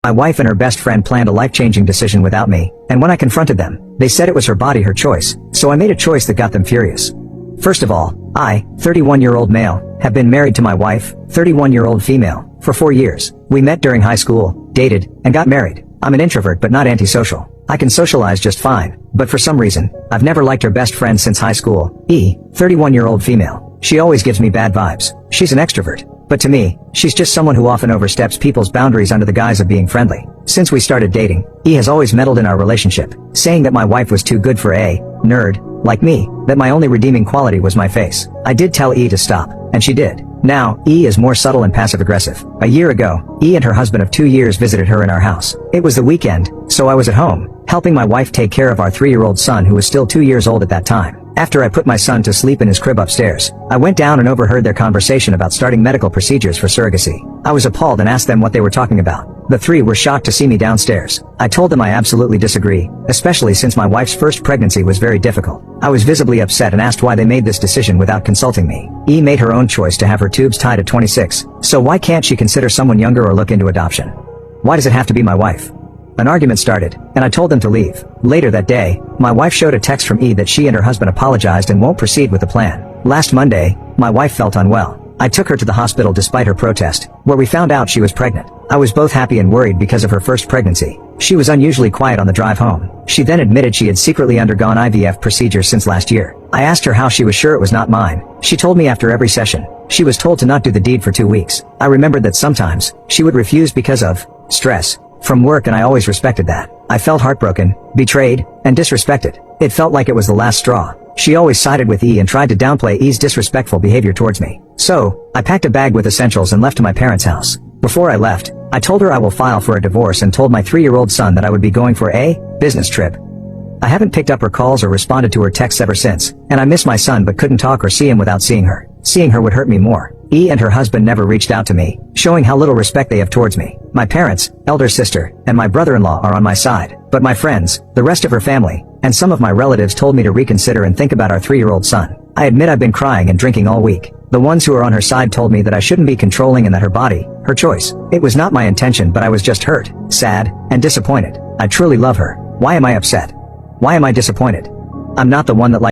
My wife and her best friend planned a life-changing decision without me, and when I confronted them, they said it was her body, her choice, so I made a choice that got them furious. First of all, I, 31-year-old male, have been married to my wife, 31-year-old female, for 4 years. We met during high school, dated, and got married. I'm an introvert but not antisocial. I can socialize just fine, but for some reason, I've never liked her best friend since high school, E, 31-year-old female. She always gives me bad vibes. She's an extrovert. But to me, she's just someone who often oversteps people's boundaries under the guise of being friendly. Since we started dating, E has always meddled in our relationship, saying that my wife was too good for a nerd like me, that my only redeeming quality was my face. I did tell E to stop, and she did. Now, E is more subtle and passive-aggressive. A year ago, E and her husband of 2 years visited her in our house. It was the weekend, so I was at home, helping my wife take care of our 3-year-old son who was still 2 years old at that time. After I put my son to sleep in his crib upstairs, I went down and overheard their conversation about starting medical procedures for surrogacy. I was appalled and asked them what they were talking about. The three were shocked to see me downstairs. I told them I absolutely disagree, especially since my wife's first pregnancy was very difficult. I was visibly upset and asked why they made this decision without consulting me. E made her own choice to have her tubes tied at 26, so why can't she consider someone younger or look into adoption? Why does it have to be my wife? An argument started, and I told them to leave. Later that day, my wife showed a text from E that she and her husband apologized and won't proceed with the plan. Last Monday, my wife felt unwell. I took her to the hospital despite her protest, where we found out she was pregnant. I was both happy and worried because of her first pregnancy. She was unusually quiet on the drive home. She then admitted she had secretly undergone IVF procedures since last year. I asked her how she was sure it was not mine. She told me after every session, she was told to not do the deed for 2 weeks. I remembered that sometimes, she would refuse because of stress from work, and I always respected that. I felt heartbroken, betrayed, and disrespected. It felt like it was the last straw. She always sided with E and tried to downplay E's disrespectful behavior towards me. So, I packed a bag with essentials and left to my parents' house. Before I left, I told her I will file for a divorce and told my 3-year-old son that I would be going for a business trip. I haven't picked up her calls or responded to her texts ever since, and I miss my son but couldn't talk or see him without seeing her. Seeing her would hurt me more. E and her husband never reached out to me, showing how little respect they have towards me. My parents, elder sister, and my brother-in-law are on my side, but my friends, the rest of her family, and some of my relatives told me to reconsider and think about our 3-year-old son. I admit I've been crying and drinking all week. The ones who are on her side told me that I shouldn't be controlling and that her body, her choice. It was not my intention, but I was just hurt, sad, and disappointed. I truly love her. Why am I upset? Why am I disappointed? I'm not the one that likes